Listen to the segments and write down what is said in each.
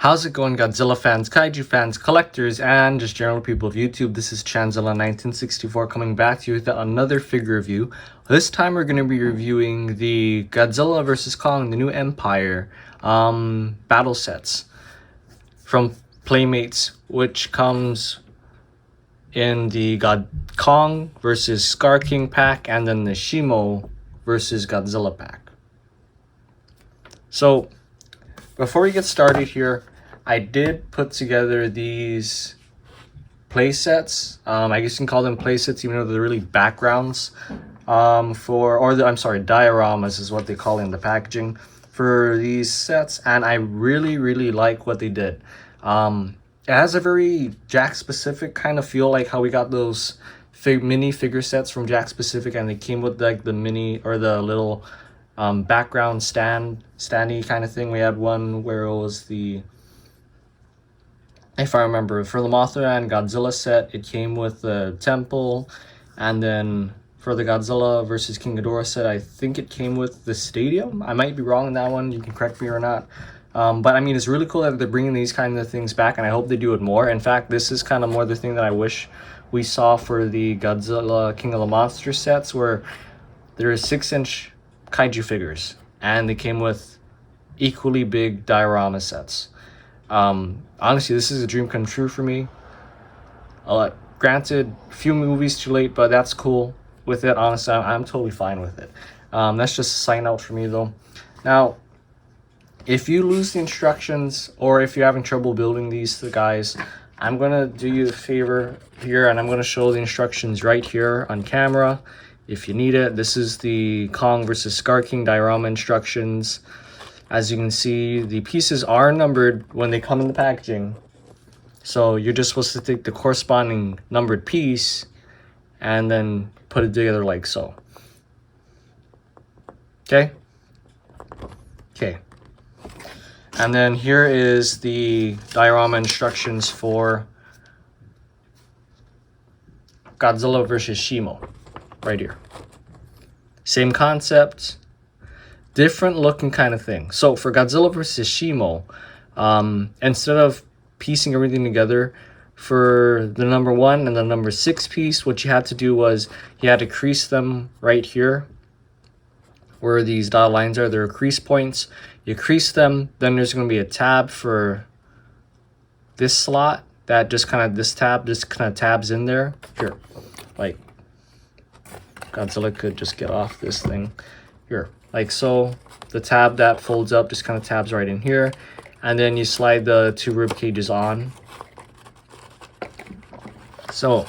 How's it going, Godzilla fans, Kaiju fans, collectors, and just general people of YouTube? This is Chanzilla1964 coming back to you with another figure review. This time we're going to be reviewing the Godzilla vs. Kong, the new Empire battle sets from PlayMates, which comes in the Kong vs. Skar King pack and then the Shimo vs. Godzilla pack. So before we get started here, I did put together these play sets. I guess you can call them play sets, even though they're really backgrounds dioramas is what they call it in the packaging for these sets. And I really like what they did. It has a very Jack specific kind of feel, like how we got those mini figure sets from Jack Specific, and they came with like the mini or the little background standy kind of thing. We had one where it was if I remember, for the Mothra and Godzilla set, it came with the temple, and then for the Godzilla versus King Ghidorah set, I think it came with the stadium. I might be wrong in that one, you can correct me or not. But I mean, it's really cool that they're bringing these kind of things back, and I hope they do it more. In fact, this is kind of more the thing that I wish we saw for the Godzilla King of the Monsters sets, where there are 6-inch kaiju figures, and they came with equally big diorama sets. Honestly, this is a dream come true for me. Granted, a few movies too late, but that's cool with it. Honestly, I'm totally fine with it. That's just a sign out for me though. Now, if you lose the instructions, or if you're having trouble building these guys, I'm gonna do you a favor here, and I'm gonna show the instructions right here on camera if you need it. This is the Kong versus Skar King diorama instructions. As you can see, the pieces are numbered when they come in the packaging. So you're just supposed to take the corresponding numbered piece and then put it together like so. Okay? Okay. And then here is the diorama instructions for Godzilla vs. Shimo. Right here. Same concept, different looking kind of thing. So for Godzilla vs. Shimo, instead of piecing everything together for the number 1 and the number 6 piece, what you had to do was you had to crease them right here where these dotted lines are. There are crease points. You crease them, then there's going to be a tab for this slot that just kind of, this tab just kind of tabs in there. Here, like Godzilla could just get off this thing here, like so. The tab that folds up just kind of tabs right in here, and then you slide the 2 rib cages on. So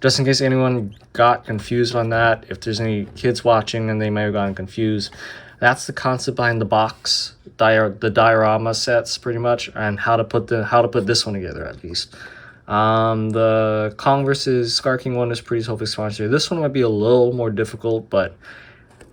just in case anyone got confused on that, if there's any kids watching and they may have gotten confused, that's the concept behind the box, the diorama sets pretty much, and how to put this one together at least. The Kong versus Skar King one is pretty self-explanatory. This one might be a little more difficult, but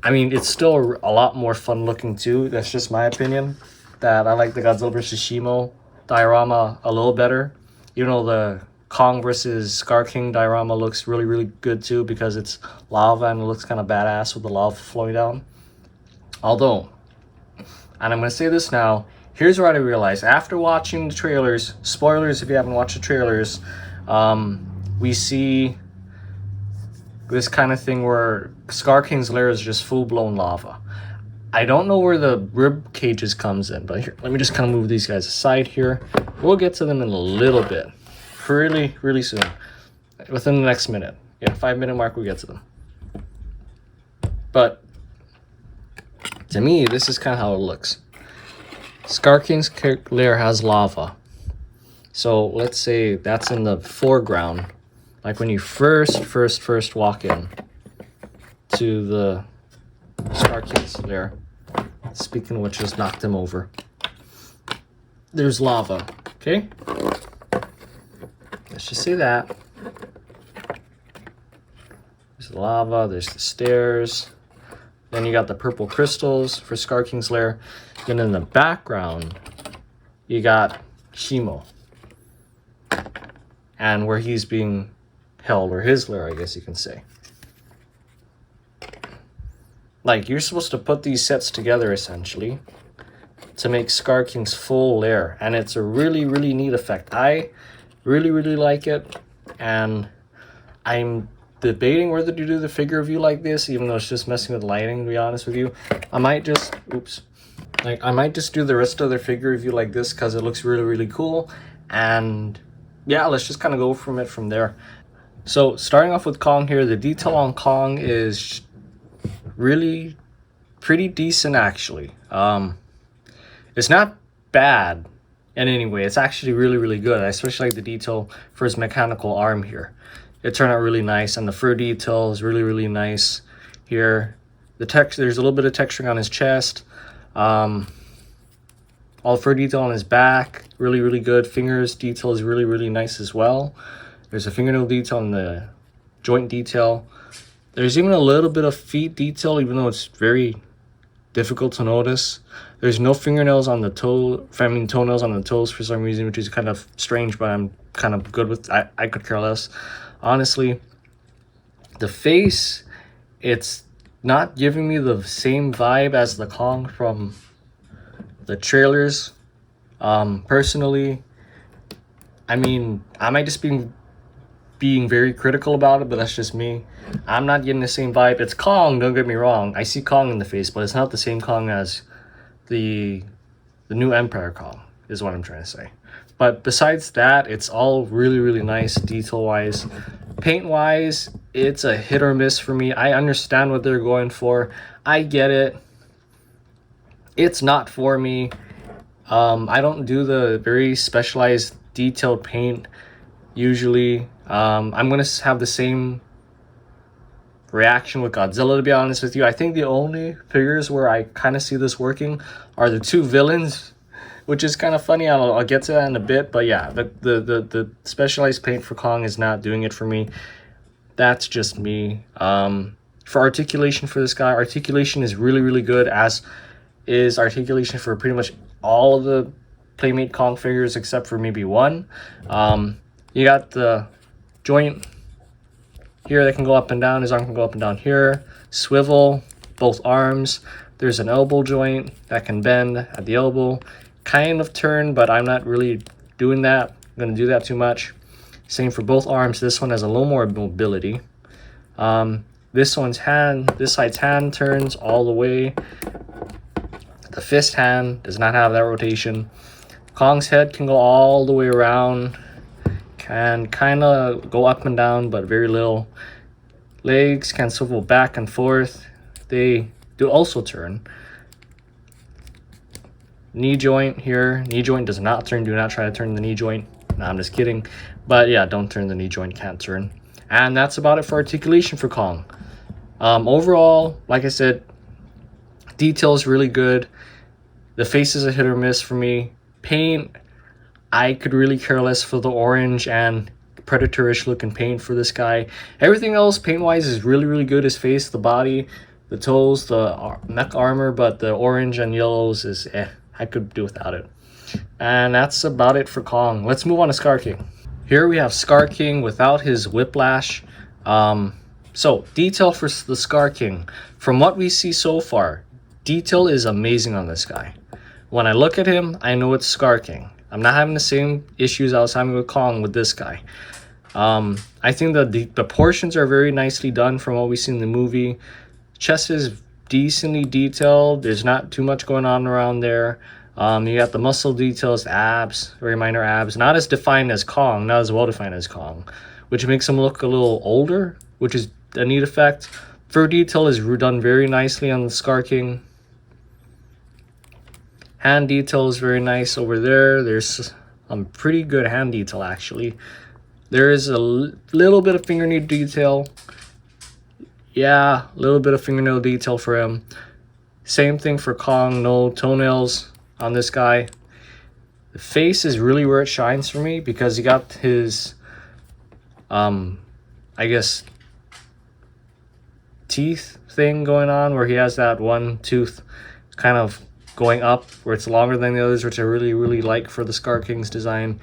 I mean, it's still a lot more fun looking too. That's just my opinion, that I like the Godzilla vs. Shimo diorama a little better. Even though the Kong versus Skar King diorama looks really good too, because it's lava and it looks kind of badass with the lava flowing down. Although, and I'm going to say this now, here's what I realized after watching the trailers. Spoilers if you haven't watched the trailers. We see this kind of thing where Skar King's lair is just full-blown lava. I don't know where the rib cages comes in, but here, let me just kind of move these guys aside here. We'll get to them in a little bit. Really soon. Within the next minute. Yeah, 5-minute mark, we'll get to them. But to me, this is kind of how it looks. Skar King's lair has lava. So let's say that's in the foreground. Like when you first walk in to the Skar King's lair. Speaking of which, just knocked him over. There's lava, okay? Let's just say that. There's the lava, there's the stairs. Then you got the purple crystals for Skar King's lair. Then in the background, you got Shimo. And where he's being held, or his lair, I guess you can say. Like, you're supposed to put these sets together, essentially. to make Skar King's full lair, and it's a really neat effect. I really like it, and I'm debating whether to do the figure review like this, even though it's just messing with lighting, to be honest with you. I might just I might just do the rest of their figure review like this because it looks really cool. And yeah, let's just kind of go from there. So starting off with Kong here, the detail on Kong is really pretty decent actually. It's not bad in any way. It's actually really good. I especially like the detail for his mechanical arm here. It turned out really nice, and the fur detail is really nice here. The text, there's a little bit of texturing on his chest. All fur detail on his back, really good. Fingers detail is really nice as well. There's a fingernail detail on the joint detail. There's even a little bit of feet detail, even though it's very difficult to notice. There's no fingernails on the toenails on the toes for some reason, which is kind of strange, but I'm kind of good with. I could care less, honestly. The face, it's not giving me the same vibe as the Kong from the trailers. Personally, I mean, I might just be being very critical about it, but that's just me. I'm not getting the same vibe. It's Kong, don't get me wrong. I see Kong in the face, but it's not the same Kong as the new Empire Kong, is what I'm trying to say. But besides that, it's all really nice detail wise. Paint wise, it's a hit or miss for me. I understand what they're going for. I get it. It's not for me. I don't do the very specialized detailed paint usually. I'm gonna have the same reaction with Godzilla, to be honest with you. I think the only figures where I kind of see this working are the two villains, which is kind of funny. I'll get to that in a bit, but yeah, the specialized paint for Kong is not doing it for me. That's just me. For articulation for this guy, articulation is really good, as is articulation for pretty much all of the Playmate Kong figures except for maybe one. You got the joint here that can go up and down. His arm can go up and down here. Swivel, both arms. There's an elbow joint that can bend at the elbow. Kind of turn, but I'm not really doing that. I'm going to do that too much. Same for both arms. This one has a little more mobility. This side's hand turns all the way. The fist hand does not have that rotation. Kong's head can go all the way around. Can kind of go up and down, but very little. Legs can swivel back and forth. They do also turn. Knee joint here. Knee joint does not turn. Do not try to turn the knee joint. No, I'm just kidding. But yeah, don't turn the knee joint. Can't turn. And that's about it for articulation for Kong. Overall, like I said, detail is really good. The face is a hit or miss for me. Paint, I could really care less for the orange and predatorish looking paint for this guy. Everything else paint wise is really good. His face, the body, the toes, the neck armor, but the orange and yellows is I could do without it. And that's about it for Kong. Let's move on to Skar King. Here we have Skar King without his whiplash. So detail for the Skar King, from what we see so far, detail is amazing on this guy. When I look at him, I know it's Skar King. I'm not having the same issues I was having with Kong with this guy. I think the portions are very nicely done from what we see in the movie. Chest is decently detailed. There's not too much going on around there. You got the muscle details, abs, very minor abs. Not as defined as Kong, not as well defined as Kong, which makes him look a little older, which is a neat effect. Fur detail is done very nicely on the Skar King. Hand detail is very nice over there. There's pretty good hand detail actually. There is a little bit of fingernail detail. Yeah, a little bit of fingernail detail for him. Same thing for Kong, no toenails on this guy. The face is really where it shines for me because he got his, I guess, teeth thing going on where he has that one tooth kind of going up where it's longer than the others, which I really like for the Skar King's design.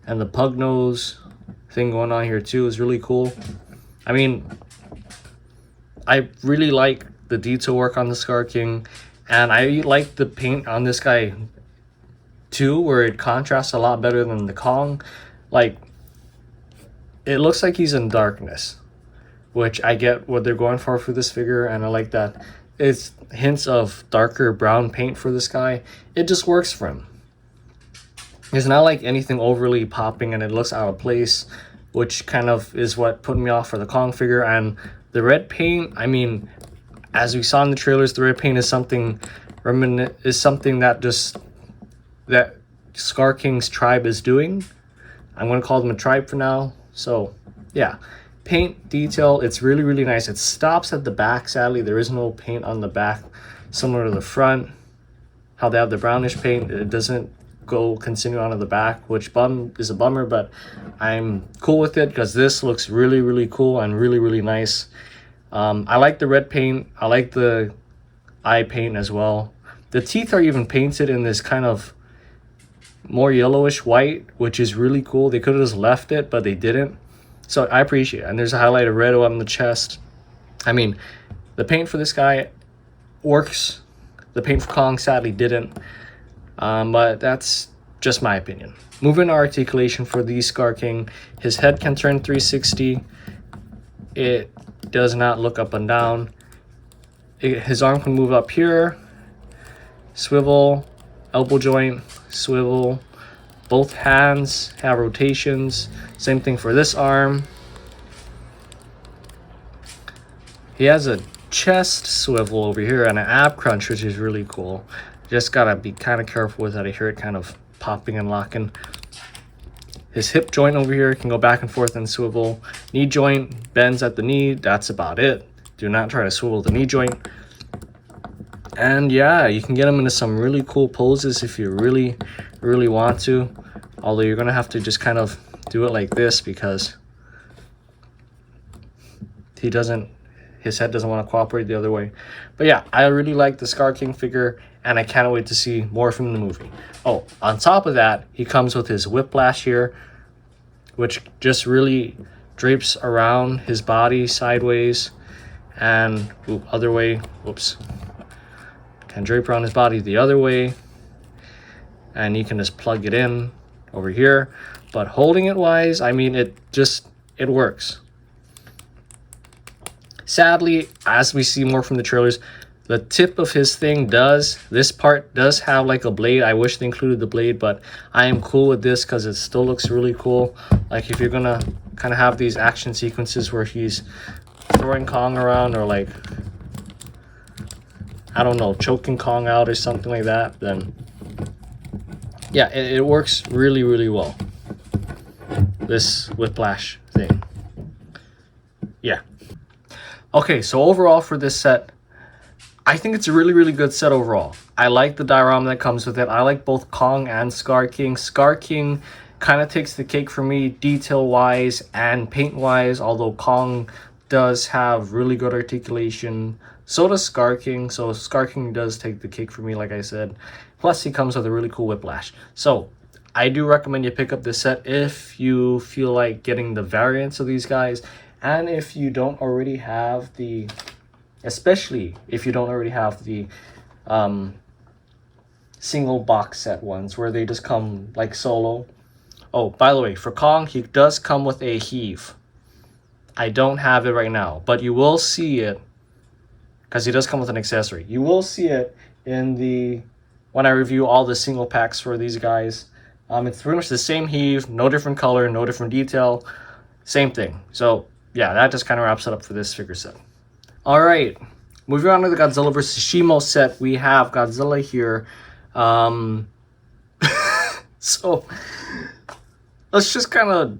And the pug nose thing going on here too is really cool. I mean, I really like the detail work on the Skar King, and I like the paint on this guy too, where it contrasts a lot better than the Kong. Like, it looks like he's in darkness, which I get what they're going for this figure, and I like that. It's hints of darker brown paint for this guy. It just works for him. It's not like anything overly popping and it looks out of place, which kind of is what put me off for the Kong figure. And the red paint, I mean, as we saw in the trailers, the red paint is something that Skar King's tribe is doing. I'm going to call them a tribe for now. So yeah, paint detail, it's really, really nice. It stops at the back. Sadly, there is no paint on the back, similar to the front. How they have the brownish paint, it doesn't continue onto the back, which is a bummer, but I'm cool with it because this looks really, really cool and really, really nice. I like the red paint. I like the eye paint as well. The teeth are even painted in this kind of more yellowish white, which is really cool. They could have just left it, but they didn't, so I appreciate it. And there's a highlight of red on the chest. I mean, the paint for this guy works. The paint for Kong sadly didn't, but that's just my opinion. Moving to articulation for the Skar King, his head can turn 360. It does not look up and down. His arm can move up here, swivel, elbow joint, swivel. Both hands have rotations. Same thing for this arm. He has a chest swivel over here and an ab crunch, which is really cool. Just gotta be kind of careful with that. I hear it kind of popping and locking. His hip joint over here can go back and forth and swivel. Knee joint bends at the knee. That's about it. Do not try to swivel the knee joint. And yeah, you can get him into some really cool poses if you really, really want to. Although you're gonna have to just kind of do it like this because his head doesn't want to cooperate the other way. But yeah, I really like the Skar King figure, and I can't wait to see more from the movie. Oh, on top of that, he comes with his whiplash here, which just really drapes around his body sideways and other way. Whoops. Can drape around his body the other way, and you can just plug it in over here. But holding it wise, I mean, it works. Sadly, as we see more from the trailers, the tip of his thing this part does have like a blade. I wish they included the blade, but I am cool with this because it still looks really cool. Like if you're gonna kind of have these action sequences where he's throwing Kong around, or like, I don't know, choking Kong out or something like that, then yeah, it works really, really well. This whiplash thing. Yeah. Okay, so overall for this set, I think it's a really, really good set overall. I like the diorama that comes with it. I like both Kong and Skar King. Skar King kind of takes the cake for me detail-wise and paint-wise, although Kong does have really good articulation. So does Skar King. So Skar King does take the cake for me, like I said. Plus, he comes with a really cool whiplash. So I do recommend you pick up this set if you feel like getting the variants of these guys. And if you don't already have especially if you don't already have the single box set ones where they just come like solo. Oh, by the way, for Kong, he does come with a heave. I don't have it right now, but you will see it because he does come with an accessory. You will see it when I review all the single packs for these guys. It's pretty much the same heave, no different color, no different detail, same thing. So yeah, that just kind of wraps it up for this figure set. All right, moving on to the Godzilla vs. Shimo set. We have Godzilla here. So let's just kind of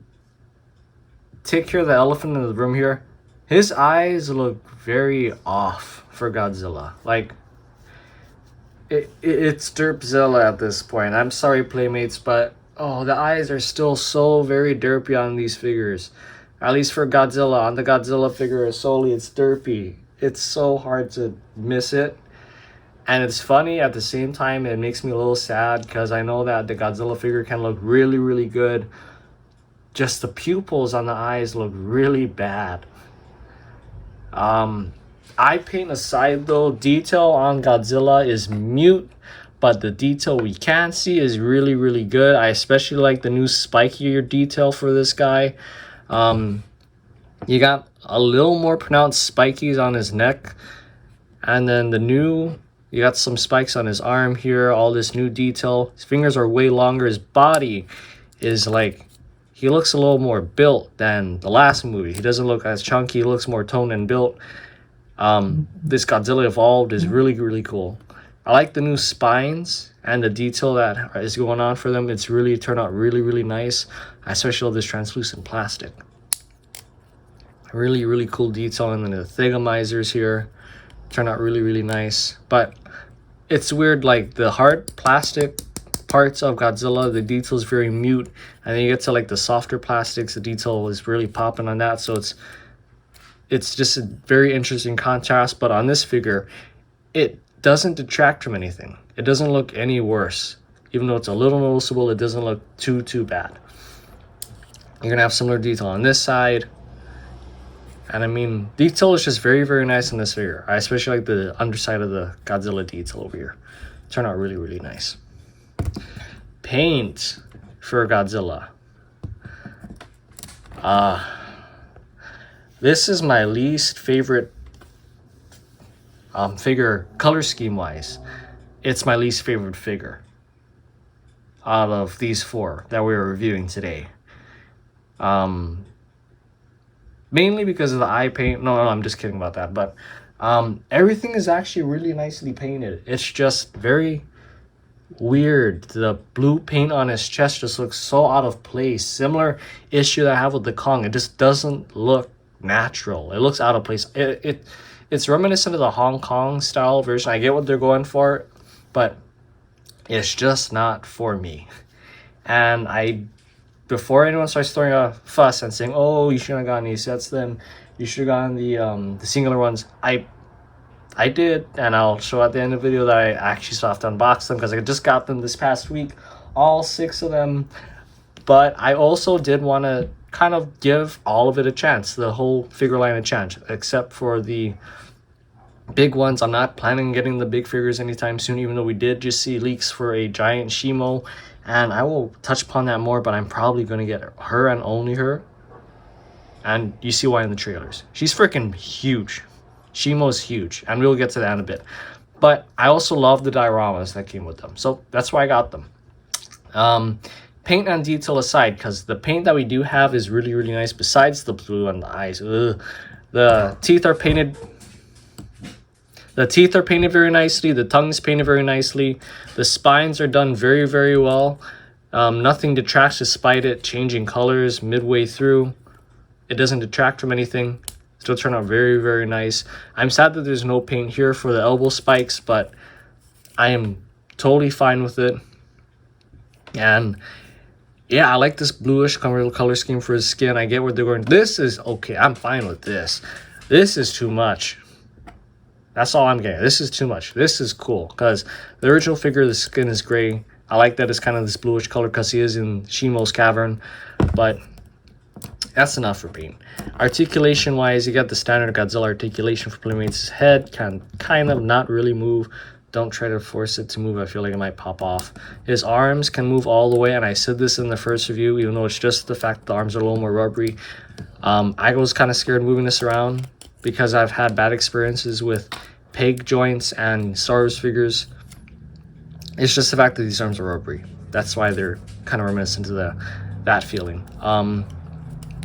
take care of the elephant in the room here. His eyes look very off for Godzilla. Like, it's Derpzilla at this point. I'm sorry, Playmates, but oh, the eyes are still so very derpy on these figures. At least for Godzilla. On the Godzilla figure solely, it's derpy. It's so hard to miss it. And it's funny at the same time. It makes me a little sad because I know that the Godzilla figure can look really, really good. Just the pupils on the eyes look really bad. Eye paint aside though, detail on Godzilla is mute. but the detail we can see is really, really good. I especially like the new spikier detail for this guy. You got a little more pronounced spikies on his neck, and then you got some spikes on his arm here, all this new detail. His fingers are way longer. His body is like, he looks a little more built than the last movie. He doesn't look as chunky. He looks more toned and built. This Godzilla Evolved is really, really cool. I like the new spines and the detail that is going on for them. It's really turned out really, really nice. I especially love this translucent plastic. Really, really cool detail. And then the thigomizers here turned out really, really nice. But it's weird, like the hard plastic parts of Godzilla, the detail is very mute. And then you get to like the softer plastics, the detail is really popping on that. So it's just a very interesting contrast. But on this figure, it doesn't detract from anything. It doesn't look any worse. Even though it's a little noticeable, it doesn't look too bad. You're gonna have similar detail on this side. And I mean, detail is just very, very nice in this figure. I especially like the underside of the Godzilla detail over here. Turned out really, really nice. Paint for Godzilla. This is my least favorite figure, color scheme wise. It's my least favorite figure out of these four that we were reviewing today. Mainly because of the eye paint. No, I'm just kidding about that. But everything is actually really nicely painted. It's just very weird. The blue paint on his chest just looks so out of place. Similar issue that I have with the Kong. It just doesn't look natural. It looks out of place. It's reminiscent of the Hong Kong style version. I get what they're going for, but it's just not for me. And before anyone starts throwing a fuss and saying, "Oh, you shouldn't have gotten these sets, then you should have gotten the singular ones," I did, and I'll show at the end of the video that I actually still have to unbox them because I just got them this past week, all 6 of them. But I also did want to kind of give all of it a chance, the whole figure line a chance, except for the big ones. I'm not planning on getting the big figures anytime soon, even though we did just see leaks for a giant Shimo. And I will touch upon that more, but I'm probably going to get her and only her. And you see why in the trailers. She's freaking huge. Shimo's huge. And we'll get to that in a bit. But I also love the dioramas that came with them. So that's why I got them. Paint and detail aside, because the paint that we do have is really, really nice. Besides the blue and the eyes. The teeth are painted. The teeth are painted very nicely. The tongue's painted very nicely. The spines are done very, very well. Nothing detracts despite it changing colors midway through. It doesn't detract from anything. Still turn out very, very nice. I'm sad that there's no paint here for the elbow spikes, but I am totally fine with it. And yeah, I like this bluish color scheme for his skin. I get where they're going. This is okay. I'm fine with this. This is too much. That's all I'm getting. This is too much. This is cool because the original figure, the skin is gray. I like that it's kind of this bluish color because he is in Shimo's cavern, but that's enough for paint. Articulation wise, you got the standard Godzilla articulation for PlayMates' head. Can kind of not really move. Don't try to force it to move. I feel like it might pop off. His arms can move all the way, and I said this in the first review, even though it's just the fact the arms are a little more rubbery. I was kind of scared moving this around because I've had bad experiences with peg joints and Star Wars figures. It's just the fact that these arms are rubbery. That's why they're kind of reminiscent to that feeling.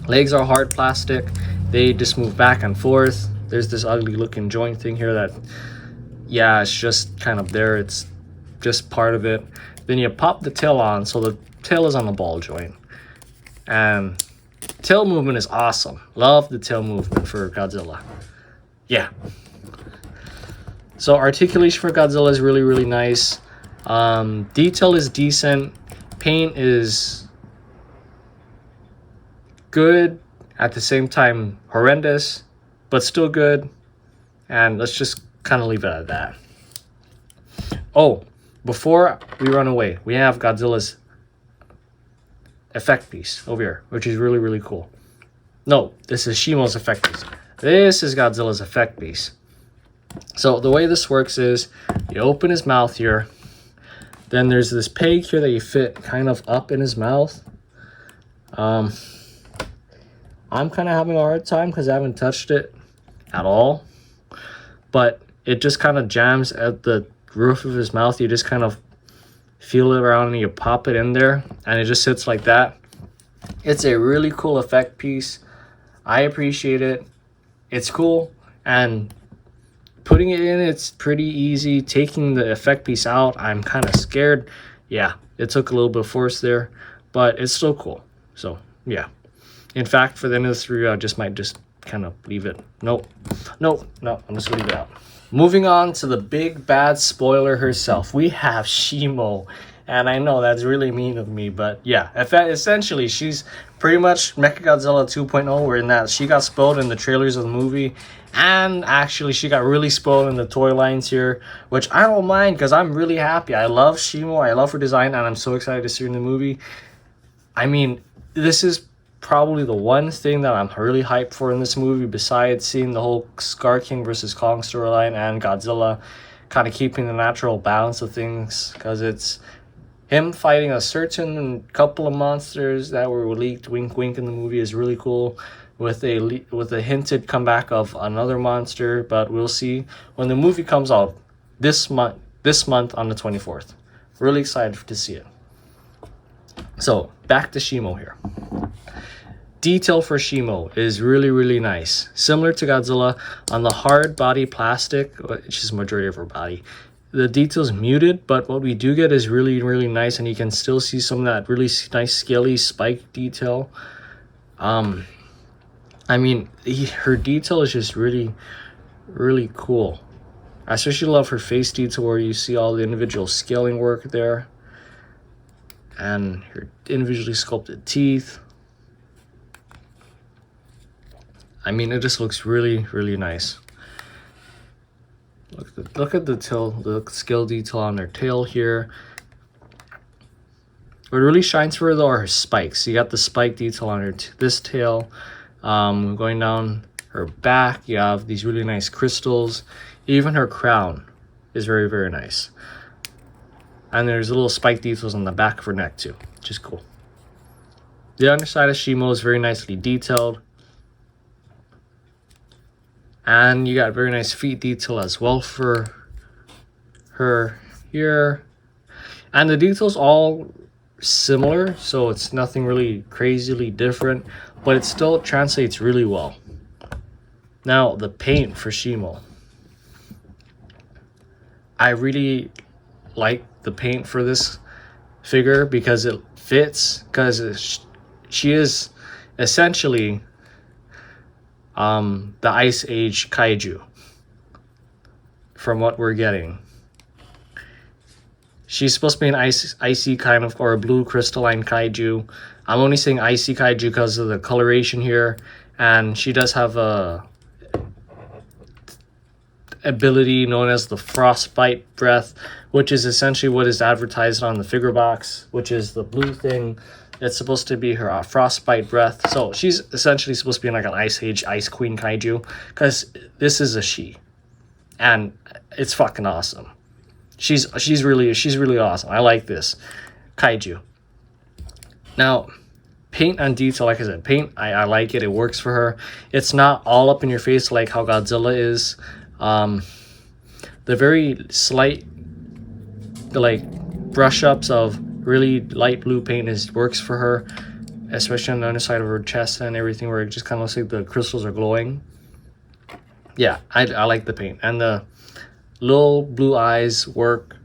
Legs are hard plastic. They just move back and forth. There's this ugly looking joint thing here that, yeah, it's just kind of there. It's just part of it. Then you pop the tail on, so the tail is on the ball joint. And tail movement is awesome. Love the tail movement for Godzilla. Yeah. So articulation for Godzilla is really, really nice. Detail is decent. Paint is good. At the same time, horrendous, but still good. And let's just kind of leave it at that. Oh, before we run away, we have Godzilla's effect piece over here, which is really, really cool. No, this is Shimo's effect piece. This is Godzilla's effect piece. So the way this works is you open his mouth here. Then there's this peg here that you fit kind of up in his mouth. I'm kind of having a hard time because I haven't touched it at all. But it just kind of jams at the roof of his mouth. You just kind of feel it around and you pop it in there. And it just sits like that. It's a really cool effect piece. I appreciate it. It's cool. And putting it in, it's pretty easy. Taking the effect piece out, I'm kind of scared. Yeah, it took a little bit of force there, but it's still cool. So, yeah. In fact, for the end of this review, I might just kind of leave it. Nope. I'm just gonna leave it out. Moving on to the big bad spoiler herself. We have Shimo. And I know that's really mean of me, but yeah, essentially she's pretty much Mechagodzilla 2.0, where in that she got spoiled in the trailers of the movie, and actually she got really spoiled in the toy lines here, which I don't mind because I'm really happy. I love Shimo, I love her design, and I'm so excited to see her in the movie. I mean, this is probably the one thing that I'm really hyped for in this movie, besides seeing the whole Skar King versus Kong storyline and Godzilla, kind of keeping the natural balance of things, because it's him fighting a certain couple of monsters that were leaked, wink wink, in the movie is really cool, with a hinted comeback of another monster, but we'll see when the movie comes out this month on the 24th. Really excited to see it. So back to Shimo here. Detail for Shimo is really nice, similar to Godzilla. On the hard body plastic, which is majority of her body, the detail's muted, but what we do get is really nice, and you can still see some of that really nice scaly spike detail. I mean, her detail is just really cool. I especially love her face detail, where you see all the individual scaling work there, and her individually sculpted teeth. I mean, it just looks really nice. Look at the scale detail on her tail here. What really shines for her though are her spikes. You got the spike detail on her this tail. Going down her back, you have these really nice crystals. Even her crown is very nice. And there's little spike details on the back of her neck too, which is cool. The underside of Shimo is very nicely detailed. And you got very nice feet detail as well for her here. And the detail's all similar, so it's nothing really crazily different, but it still translates really well. Now, the paint for Shimo. I really like the paint for this figure because it fits, because she is essentially the Ice Age kaiju from what we're getting. She's supposed to be an icy kind of, or a blue crystalline kaiju. I'm only saying icy kaiju because of the coloration here, and she does have a ability known as the frostbite breath, which is essentially what is advertised on the figure box, which is the blue thing. It's supposed to be her frostbite breath. So she's essentially supposed to be like an Ice Age Ice Queen kaiju, because this is a she, and it's fucking awesome. She's really awesome. I like this kaiju. Now, paint and detail, like I said, paint, I like it. It works for her. It's not all up in your face like how Godzilla is. The very slight like brush ups of really light blue paint works for her, especially on the underside of her chest and everything, where it just kind of looks like the crystals are glowing. Yeah, I like the paint, and the little blue eyes work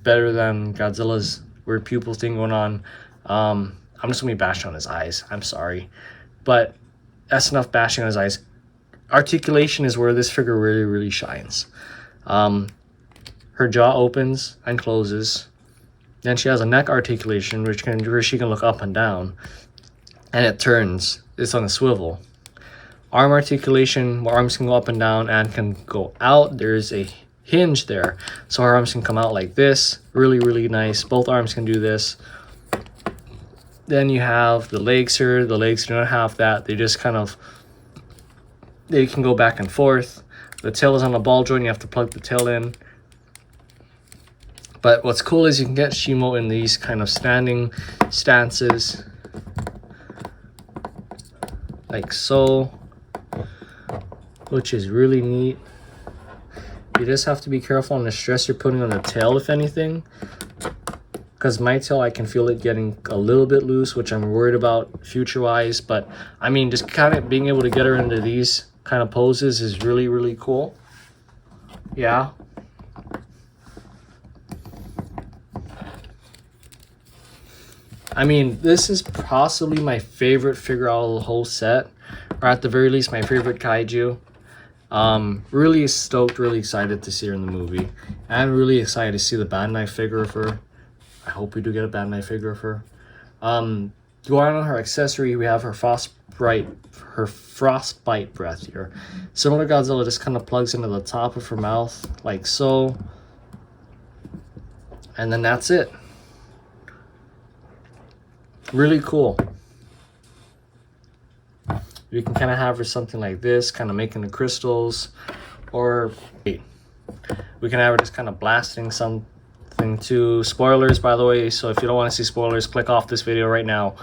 better than Godzilla's weird pupil thing going on. I'm just gonna be bashing on his eyes. I'm sorry, but that's enough bashing on his eyes. Articulation is where this figure really shines. Her jaw opens and closes. Then she has a neck articulation, where she can look up and down, and it turns. It's on a swivel. Arm articulation, where arms can go up and down and can go out. There's a hinge there, so her arms can come out like this. Really nice. Both arms can do this. Then you have the legs here. The legs do not have that. They just kind of, they can go back and forth. The tail is on a ball joint. You have to plug the tail in. But what's cool is you can get Shimo in these kind of standing stances, like so, which is really neat. You just have to be careful on the stress you're putting on the tail, if anything, because my tail, I can feel it getting a little bit loose, which I'm worried about future-wise. But I mean, just kind of being able to get her into these kind of poses is really, really cool. Yeah. I mean, this is possibly my favorite figure out of the whole set, or at the very least, my favorite kaiju. Really stoked, really excited to see her in the movie. And really excited to see the Bandai figure of her. I hope we do get a Bandai figure of her. Going on her accessory, we have her frostbite breath here. Similar to Godzilla, just kind of plugs into the top of her mouth, like so. And then that's it. Really cool. You can kind of have her something like this, kind of making the crystals, or we can have her just kind of blasting something too. Spoilers, by the way, so if you don't want to see spoilers, click off this video right now.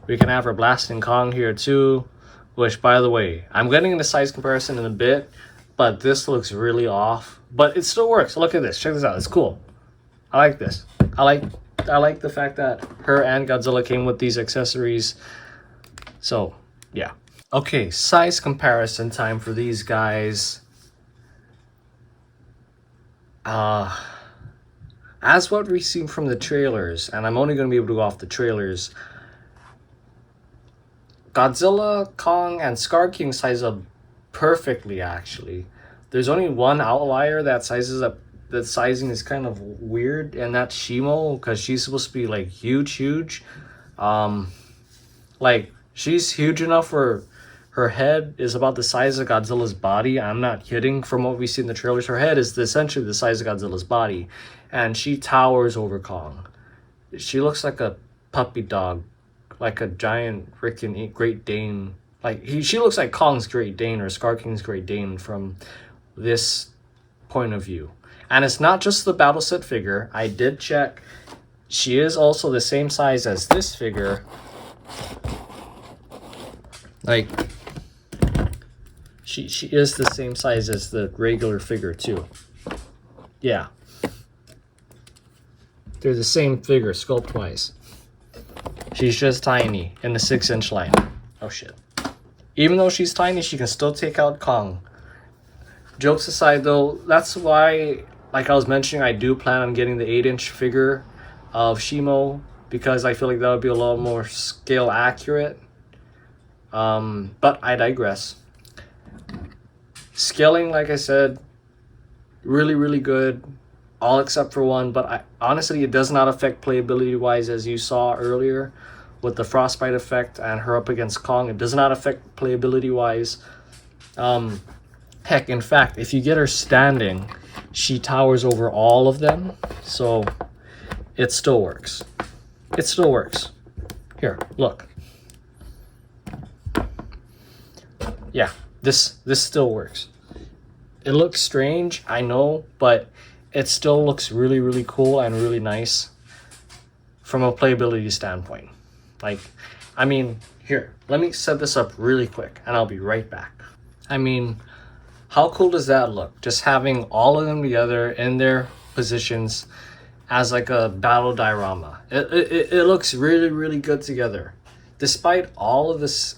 We can have her blasting Kong here too, which, by the way, I'm getting into size comparison in a bit, but this looks really off, but it still works. Look at this, check this out, it's cool. I like this. I like the fact that her and Godzilla came with these accessories. So, yeah. Okay, size comparison time for these guys. As what we've seen from the trailers, and I'm only going to be able to go off the trailers, Godzilla, Kong, and Skar King size up perfectly, actually. There's only one outlier that sizes up. The sizing is kind of weird, and that's Shimo, because she's supposed to be like huge. Like, she's huge enough for her head is about the size of Godzilla's body. I'm not kidding. From what we see in the trailers, her head is essentially the size of Godzilla's body, and she towers over Kong. She looks like a puppy dog, like a giant freaking Great Dane. Like she looks like Kong's Great Dane or Skar King's Great Dane from this point of view. And it's not just the battle set figure. I did check. She is also the same size as this figure. Like, she is the same size as the regular figure too. Yeah. They're the same figure sculpt-wise. She's just tiny in the 6-inch line. Oh shit. Even though she's tiny, she can still take out Kong. Jokes aside though, that's why, like I was mentioning, I do plan on getting the 8-inch figure of Shimo, because I feel like that would be a lot more scale accurate. But I digress. Scaling, like I said, really good, all except for one, but honestly, it does not affect playability wise, as you saw earlier with the frostbite effect and her up against Kong. It does not affect playability wise. Heck, in fact, if you get her standing, she towers over all of them, so it still works. It still works. Here, look. Yeah, this still works. It looks strange, I know, but it still looks really cool and really nice from a playability standpoint. Like, I mean, here, let me set this up really quick and I'll be right back. I mean, how cool does that look? Just having all of them together in their positions as like a battle diorama. It looks really good together. Despite all of this,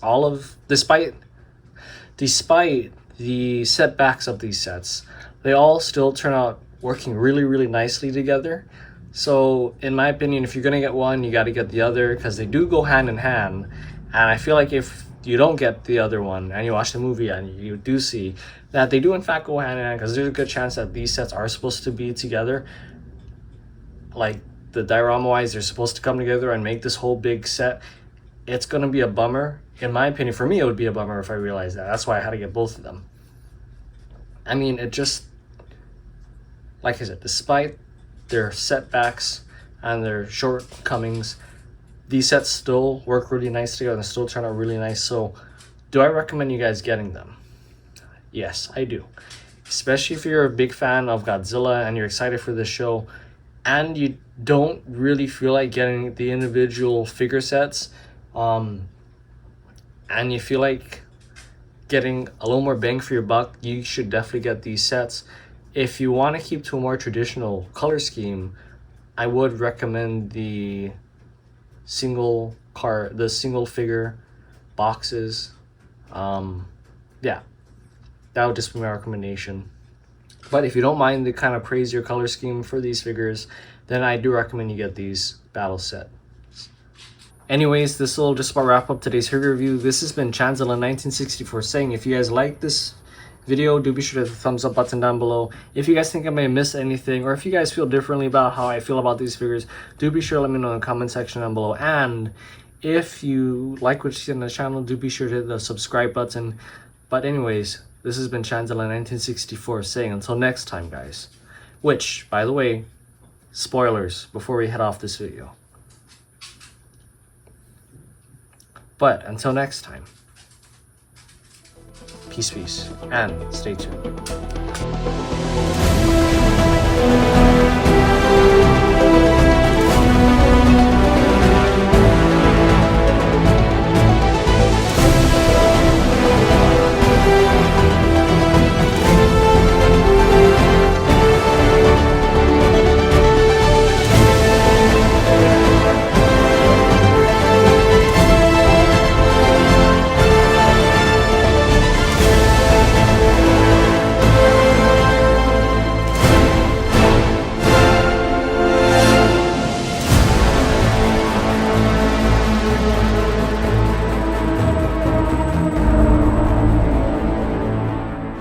despite the setbacks of these sets, they all still turn out working really nicely together. So in my opinion, if you're gonna get one, you got to get the other, because they do go hand in hand. And I feel like if you don't get the other one and you watch the movie and you do see that they do in fact go hand in hand, because there's a good chance that these sets are supposed to be together. Like the diorama wise, they're supposed to come together and make this whole big set. It's gonna be a bummer. In my opinion, for me, it would be a bummer if I realized that. That's why I had to get both of them. I mean, it just, like I said, despite their setbacks and their shortcomings, these sets still work really nice together and still turn out really nice. So, do I recommend you guys getting them? Yes, I do. Especially if you're a big fan of Godzilla and you're excited for this show. and you don't really feel like getting the individual figure sets, and you feel like getting a little more bang for your buck, you should definitely get these sets. If you want to keep to a more traditional color scheme, I would recommend the single figure boxes. Yeah, that would just be my recommendation. But if you don't mind the kind of crazier color scheme for these figures, then I do recommend you get these battle set. Anyways, this will just about wrap up today's figure review. This has been Chanzilla1964 saying, if you guys like this video, do be sure to hit the thumbs up button down below. If you guys think I may have missed anything, or if you guys feel differently about how I feel about these figures, do be sure to let me know in the comment section down below. And if you like what you see on the channel, do be sure to hit the subscribe button. But anyways, this has been Chanzilla1964 saying, until next time, guys. Which, by the way, spoilers before we head off this video. But until next time, peace, and stay tuned.